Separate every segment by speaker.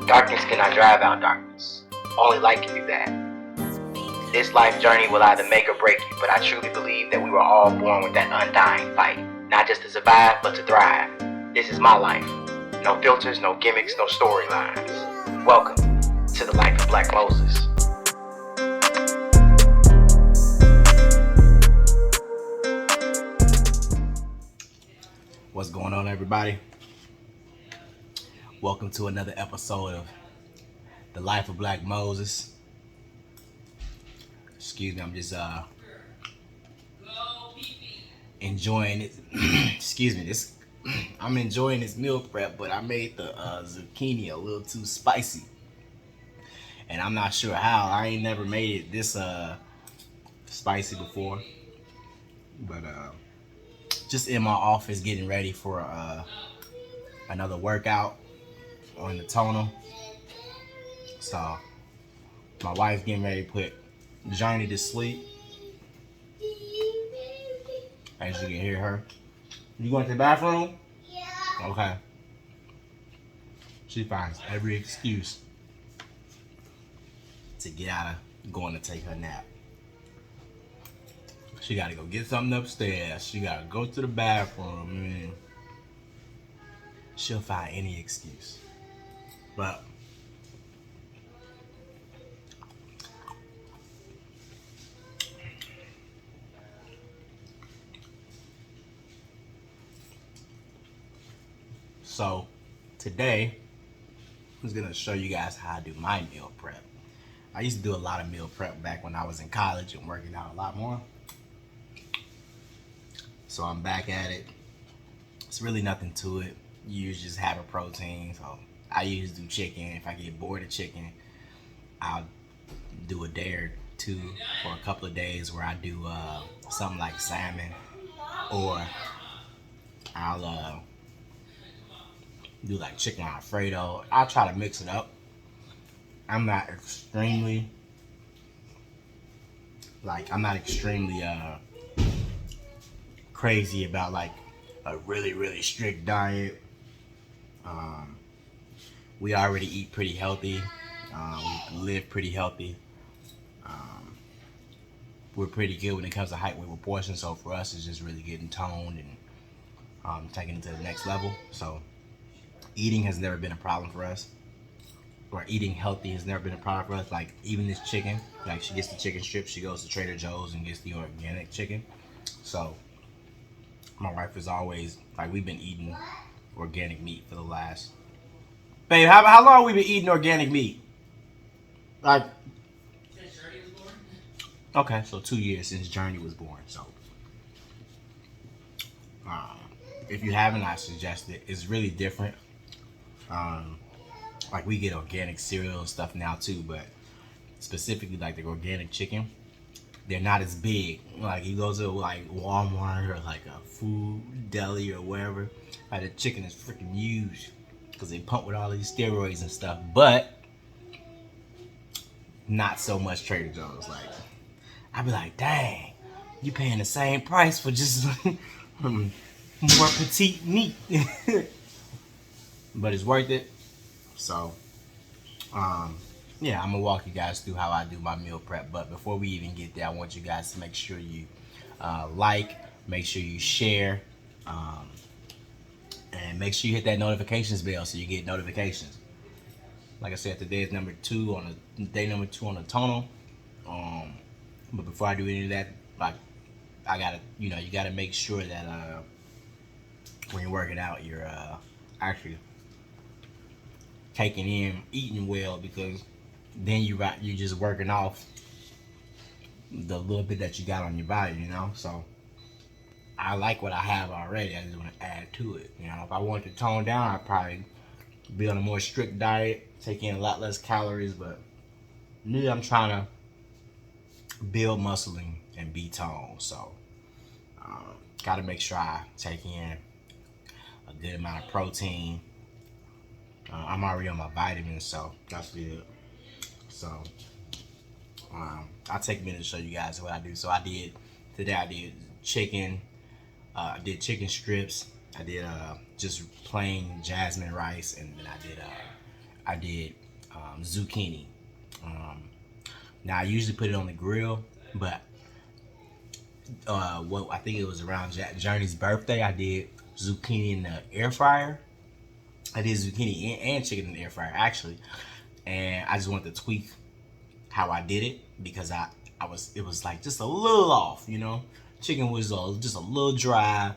Speaker 1: Darkness cannot drive out darkness. Only light can do that. This life journey will either make or break you, but I truly believe that we were all born with that undying fight. Not just to survive, but to thrive. This is my life. No filters, no gimmicks, no storylines. Welcome to the life of Black Moses.
Speaker 2: What's going on, everybody? Welcome to another episode of the Life of Black Moses. Excuse me, I'm just enjoying it. Excuse me, I'm enjoying this meal prep, but I made the zucchini a little too spicy, and I'm not sure how. I ain't never made it this spicy before, but just in my office getting ready for another workout on the tonal. So my wife's getting ready to put Journey to sleep. As you can hear her. You going to the bathroom? Yeah. Okay. She finds every excuse to get out of going to take her nap. She got to go get something upstairs. She got to go to the bathroom. And she'll find any excuse. But so today I'm just gonna show you guys how I do my meal prep. I used to do a lot of meal prep back when I was in college and working out a lot more. So I'm back at it. It's really nothing to it. You just have a protein. So I usually do chicken. If I get bored of chicken, I'll do a day or two for a couple of days where I do something like salmon, or I'll do like chicken Alfredo. I'll try to mix it up. I'm not extremely crazy about like a really strict diet. We already eat pretty healthy. We live pretty healthy. We're pretty good when it comes to height, weight, proportion. So for us, it's just really getting toned and taking it to the next level. So eating has never been a problem for us, or eating healthy has never been a problem for us. Like even this chicken, like she gets the chicken strips, she goes to Trader Joe's and gets the organic chicken. So my wife is always like, we've been eating organic meat for the last, babe, how long have we been eating organic meat? Like, since Journey was born. Okay, so 2 years since Journey was born. So if you haven't, I suggest it. It's really different. Like we get organic cereal and stuff now too, but specifically like the organic chicken, they're not as big. Like you go to like Walmart or like a food deli or wherever, like the chicken is freaking huge because they pump with all these steroids and stuff. But not so much Trader Joe's. Like I'd be like, dang, you paying the same price for just more petite meat. But it's worth it. So yeah, I'm gonna walk you guys through how I do my meal prep. But before we even get there, I want you guys to make sure you make sure you share, and make sure you hit that notifications bell so you get notifications. Like I said, today is day number 2 on the tonal. But before I do any of that, like I gotta, you gotta make sure that when you're working out, you're actually taking in, eating well, because then you're just working off the little bit that you got on your body, So I like what I have already. I just want to add to it. If I wanted to tone down, I'd probably be on a more strict diet, take in a lot less calories. But me, I'm trying to build muscle and be toned. So got to make sure I take in a good amount of protein. I'm already on my vitamins, so that's good. So I'll take a minute to show you guys what I do. So today I did chicken. I did chicken strips. I did just plain jasmine rice, and then I did zucchini. Um, Now I usually put it on the grill, but what I think it was around Journey's birthday, I did zucchini in the air fryer. I did zucchini and chicken in the air fryer actually, and I just wanted to tweak how I did it because I was it was like just a little off, you know. Chicken was just a little dry.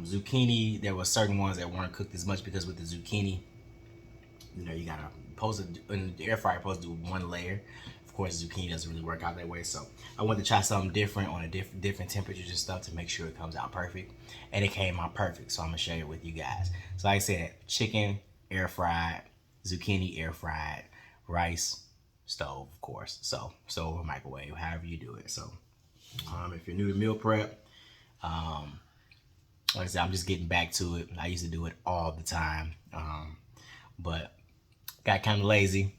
Speaker 2: Zucchini, there were certain ones that weren't cooked as much because with the zucchini, you know, you gotta post it in the air fryer, supposed to do one layer. Of course, zucchini doesn't really work out that way, so I wanted to try something different on a different temperatures and stuff to make sure it comes out perfect, and it came out perfect. So I'm gonna share it with you guys. So like I said, chicken air fried, zucchini air fried, rice stove, of course. So stove or microwave, however you do it. So if you're new to meal prep, like I said, I'm just getting back to it. I used to do it all the time, but got kind of lazy.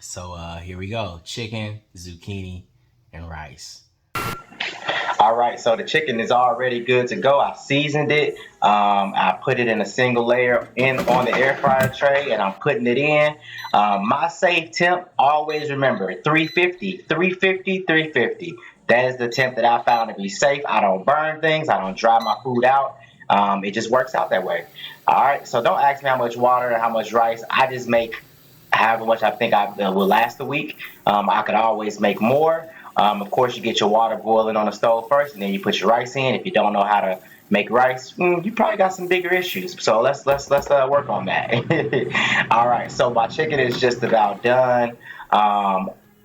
Speaker 2: So here we go. Chicken, zucchini, and rice.
Speaker 1: All right, so the chicken is already good to go. I seasoned it. I put it in a single layer in on the air fryer tray, and I'm putting it in. My safe temp, always remember 350, 350, 350. That is the temp that I found to be safe. I don't burn things. I don't dry my food out. It just works out that way. All right, so don't ask me how much water and how much rice. I just make however much I think I will last a week. I could always make more. Of course, you get your water boiling on the stove first, and then you put your rice in. If you don't know how to make rice, you probably got some bigger issues. So let's work on that. All right. So my chicken is just about done.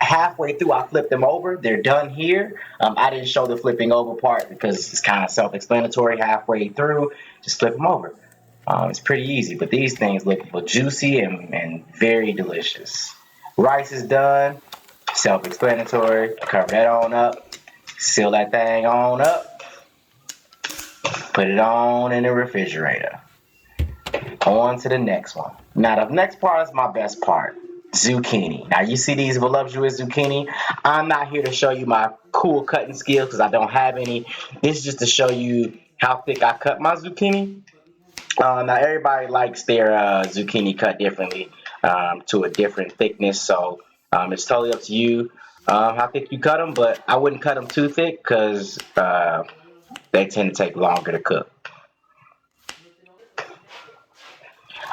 Speaker 1: Halfway through, I flipped them over. They're done here. I didn't show the flipping over part because it's kind of self-explanatory. Halfway through, just flip them over. It's pretty easy, but these things look juicy and very delicious. Rice is done. Self-explanatory. Cover that on up. Seal that thing on up. Put it on in the refrigerator. On to the next one. Now the next part is my best part. Zucchini. Now you see these voluptuous zucchini. I'm not here to show you my cool cutting skills because I don't have any. This is just to show you how thick I cut my zucchini. Now everybody likes their zucchini cut differently to a different thickness, so it's totally up to you how thick you cut them. But I wouldn't cut them too thick because they tend to take longer to cook.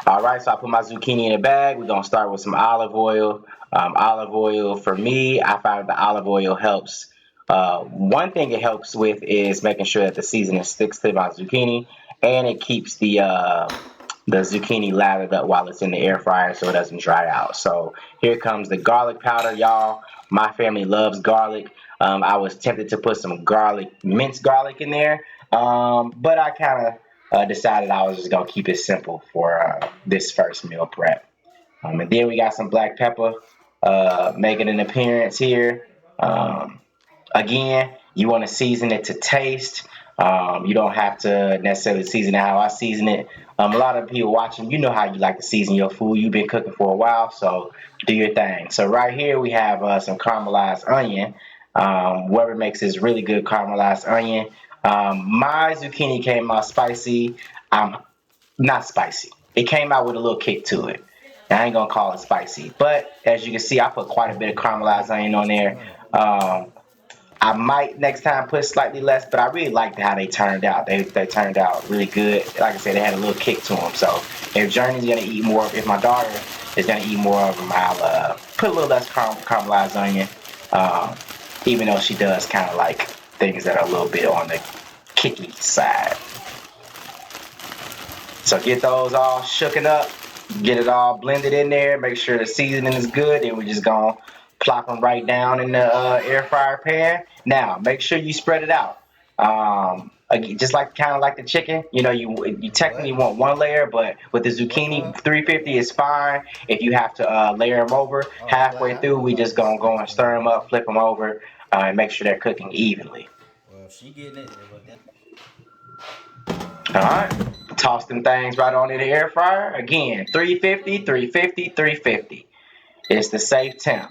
Speaker 1: All right, so I put my zucchini in a bag. We're gonna start with some olive oil. Olive oil for me, I found the olive oil helps. One thing it helps with is making sure that the seasoning sticks to my zucchini, and it keeps the zucchini lathered up while it's in the air fryer so it doesn't dry out. So here comes the garlic powder, y'all. My family loves garlic. I was tempted to put some garlic, minced garlic in there, but I kind of decided I was just gonna keep it simple for this first meal prep. And then we got some black pepper making an appearance here. Again, you want to season it to taste. You don't have to necessarily season it how I season it. A lot of people watching, you know how you like to season your food. You've been cooking for a while, so do your thing. So right here we have some caramelized onion. Whoever makes this really good caramelized onion. My zucchini came out spicy. Not spicy. It came out with a little kick to it. I ain't gonna call it spicy, but as you can see, I put quite a bit of caramelized onion on there. I might next time put slightly less, but I really liked how they turned out. They turned out really good. Like I said, they had a little kick to them. So if Journey's gonna eat more, if my daughter is gonna eat more of them, I'll put a little less caramelized onion. Even though she does kind of like things that are a little bit on the kicky side. So get those all shooken up, get it all blended in there, make sure the seasoning is good, and we're just gonna plop them right down in the air fryer pan. Now, make sure you spread it out. Just like kind of like the chicken, you know, you technically want one layer, but with the zucchini, 350 is fine. If you have to layer them over halfway through, we just gonna go and stir them up, flip them over, and make sure they're cooking evenly.
Speaker 2: Well, if she getting it,
Speaker 1: All right, toss them things right on in the air fryer. Again, 350, 350, 350. It's the safe temp.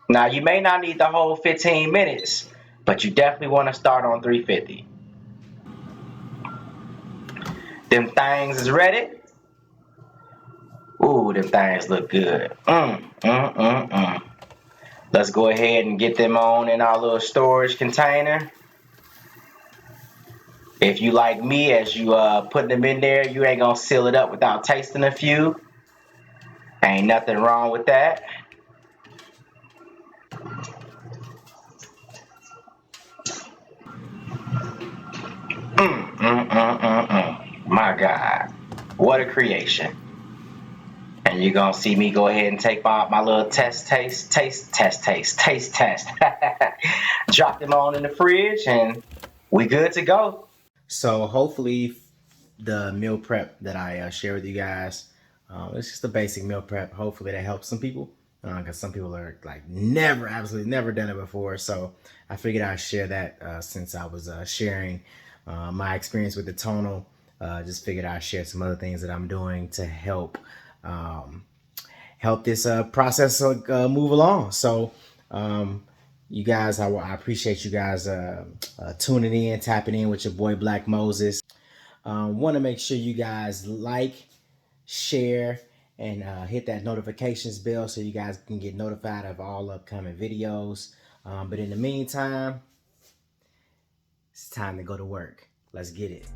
Speaker 1: Now, you may not need the whole 15 minutes, but you definitely want to start on 350. Them things is ready. Ooh, them things look good. Let's go ahead and get them on in our little storage container. If you like me, as you putting them in there, you ain't gonna seal it up without tasting a few. Ain't nothing wrong with that. My God, what a creation. And you're gonna see me go ahead and take my little taste. Drop them on in the fridge and we good to go.
Speaker 2: So hopefully the meal prep that I share with you guys, it's just a basic meal prep. Hopefully that helps some people, because some people are like absolutely never done it before. So I figured I'd share that since I was sharing my experience with the tonal. Just figured I'd share some other things that I'm doing to help this process move along. So you guys, I appreciate you guys tuning in, tapping in with your boy Black Moses. Want to make sure you guys like, share, and hit that notifications bell so you guys can get notified of all upcoming videos. But in the meantime, it's time to go to work. Let's get it.